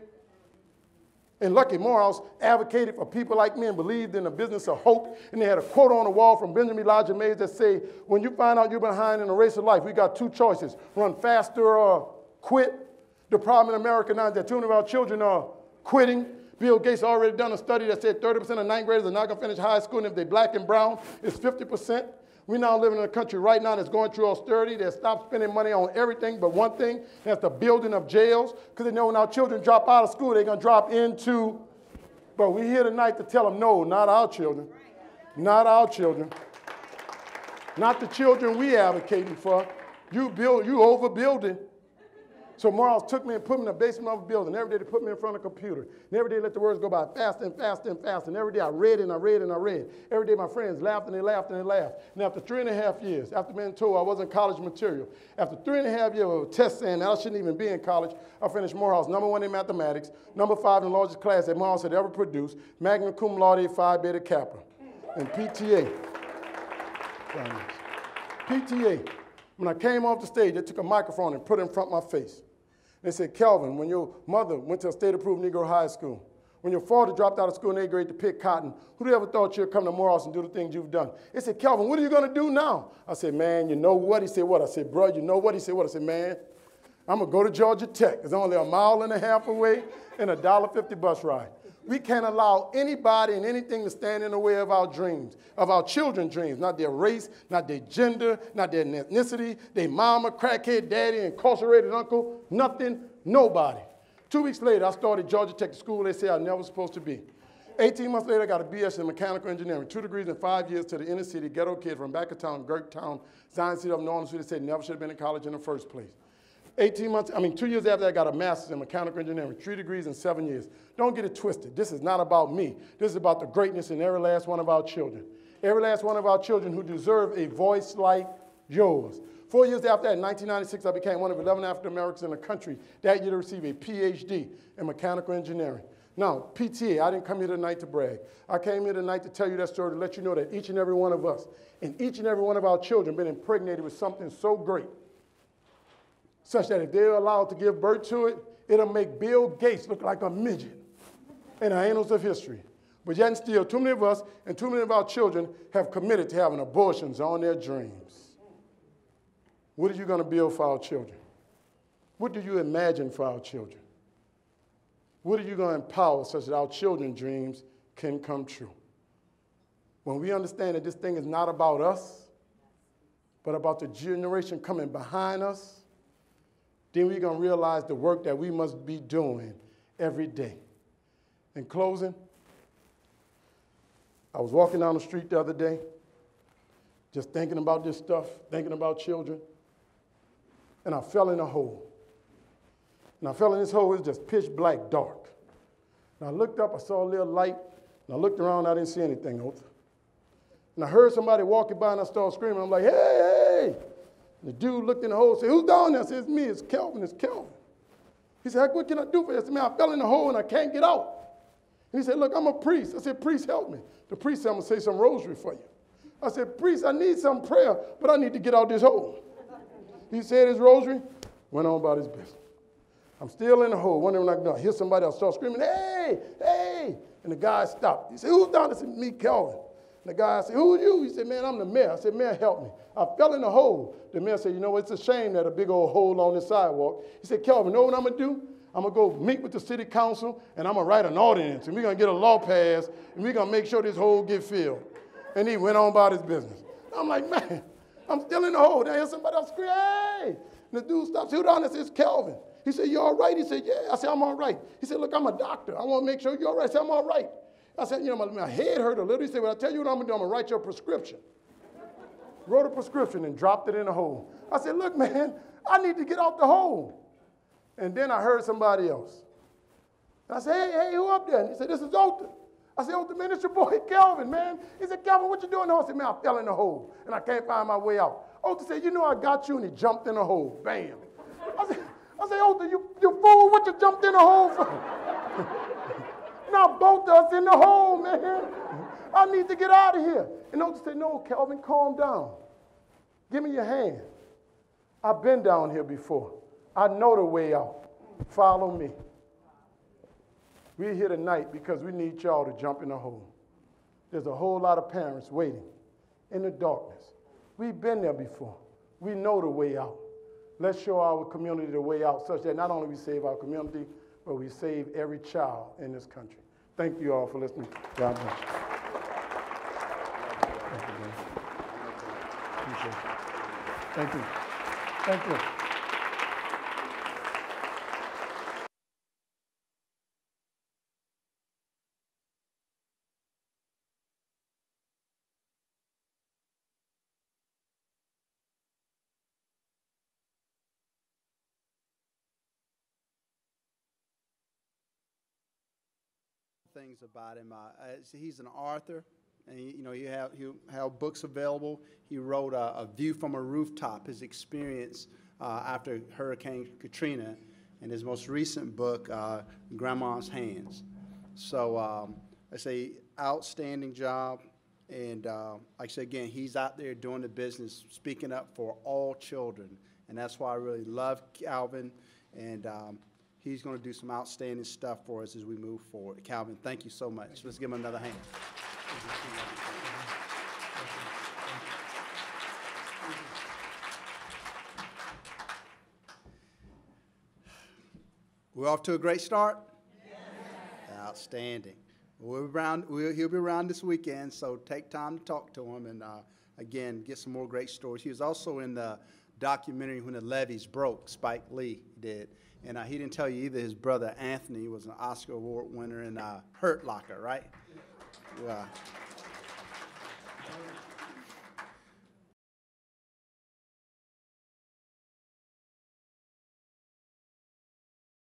And Lucky Morehouse advocated for people like me and believed in the business of hope. And they had a quote on the wall from Benjamin Elijah Mays that say, when you find out you're behind in the race of life, we got two choices: run faster or quit. The problem in America now is that too many of our children are quitting. Bill Gates already done a study that said 30% of 9th graders are not going to finish high school, and if they're black and brown, it's 50%. We're now living in a country right now that's going through austerity. They stopped spending money on everything but one thing. That's the building of jails, because they know when our children drop out of school, they're going to drop into. But we're here tonight to tell them, no, not our children. Not our children. Not the children we advocating for. You overbuilding. So Morehouse took me and put me in the basement of a building. Every day they put me in front of a computer. And every day let the words go by faster and faster and faster. And every day I read and I read and I read. Every day my friends laughed and they laughed and they laughed. And after 3.5 years, after being told I wasn't college material, after 3.5 years of a test saying that I shouldn't even be in college, I finished Morehouse #1 in mathematics, #5 in the largest class that Morehouse had ever produced, magna cum laude, Phi Beta Kappa. And PTA. PTA. When I came off the stage, they took a microphone and put it in front of my face. They said, Kelvin, when your mother went to a state-approved Negro high school, when your father dropped out of school in 8th grade to pick cotton, who'd ever thought you'd come to Morehouse and do the things you've done? They said, Kelvin, what are you going to do now? I said, man, you know what? He said, what? I said, bro, you know what? He said, what? I said, man, I'm going to go to Georgia Tech. It's only 1.5 miles away and a $1.50 bus ride. We can't allow anybody and anything to stand in the way of our dreams, of our children's dreams, not their race, not their gender, not their ethnicity, their mama, crackhead daddy, incarcerated uncle, nothing, nobody. 2 weeks later, I started Georgia Tech, the school they say I was never supposed to be. 18 months later, I got a BS in mechanical engineering, 2 degrees in 5 years to the inner city, ghetto kid from back of town, Gerktown, Zion City of Northern City, said never should have been in college in the first place. 2 years after I got a master's in mechanical engineering, 3 degrees in 7 years. Don't get it twisted. This is not about me. This is about the greatness in every last one of our children. Every last one of our children who deserve a voice like yours. 4 years after that, in 1996, I became one of 11 African Americans in the country that year to receive a PhD in mechanical engineering. Now, PTA, I didn't come here tonight to brag. I came here tonight to tell you that story, to let you know that each and every one of us and each and every one of our children been impregnated with something so great, such that if they're allowed to give birth to it, it'll make Bill Gates look like a midget in the annals of history. But yet and still, too many of us and too many of our children have committed to having abortions on their dreams. What are you going to build for our children? What do you imagine for our children? What are you going to empower such that our children's dreams can come true? When we understand that this thing is not about us, but about the generation coming behind us, then we're going to realize the work that we must be doing every day. In closing, I was walking down the street the other day, just thinking about this stuff, thinking about children, and I fell in a hole. And I fell in this hole, it was just pitch black dark. And I looked up, I saw a little light, and I looked around, I didn't see anything else. And I heard somebody walking by, and I started screaming. I'm like, hey, hey! The dude looked in the hole and said, who's down there? I said, it's me, it's Kelvin, it's Kelvin. He said, what can I do for you? I said, man, I fell in the hole and I can't get out. And he said, look, I'm a priest. I said, priest, help me. The priest said, I'm going to say some rosary for you. I said, priest, I need some prayer, but I need to get out this hole. He said his rosary, went on about his business. I'm still in the hole, wondering when I can hear somebody else start screaming, hey, hey. And the guy stopped. He said, who's down there? I said, me, Kelvin. And the guy said, who are you? He said, man, I'm the mayor. I said, mayor, help me. I fell in the hole. The mayor said, you know, it's a shame that a big old hole on the sidewalk. He said, Kelvin, know what I'm going to do? I'm going to go meet with the city council, and I'm going to write an ordinance, and we're going to get a law passed, and we're going to make sure this hole get filled. And he went on about his business. I'm like, man, I'm still in the hole. I hear somebody else scream, hey. And the dude stops. Who down there says, Kelvin. He said, you all right? He said, yeah. I said, I'm all right. He said, look, I'm a doctor. I want to make sure you're all right. I said, I'm all right. I said, you know, my head hurt a little. He said, well, I'll tell you what I'm going to do. I'm going to write your prescription. Wrote a prescription and dropped it in the hole. I said, look, man, I need to get out the hole. And then I heard somebody else. And I said, hey, who up there? And he said, this is Otha. I said, Otha, man, it's your boy, Kelvin, man. He said, Kelvin, what you doing there? I said, man, I fell in the hole, and I can't find my way out. Otha said, you know I got you, and he jumped in the hole. Bam. I said, Otha, you fool, what you jumped in the hole for? Now both of us in the hole, man. I need to get out of here. And Otha said, no, Kelvin, calm down. Give me your hand. I've been down here before. I know the way out. Follow me. We're here tonight because we need y'all to jump in the hole. There's a whole lot of parents waiting in the darkness. We've been there before. We know the way out. Let's show our community the way out such that not only we save our community, but we save every child in this country. Thank you all for listening. God bless you. Thank you, man. Appreciate it. Thank you. Thank you. Things about him. He's an author, and he'll have books available. He wrote a View from a Rooftop, his experience after Hurricane Katrina, and his most recent book, Grandma's Hands. So I say outstanding job, and like I said again, he's out there doing the business, speaking up for all children, and that's why I really love Calvin, and he's going to do some outstanding stuff for us as we move forward. Calvin, thank you so much. Let's give him another hand. We're off to a great start? Yes. Outstanding. He'll be around this weekend, so take time to talk to him and, again, get some more great stories. He was also in the documentary When the Levees Broke, Spike Lee did. And he didn't tell you either, his brother Anthony was an Oscar Award winner in Hurt Locker, right? Yeah.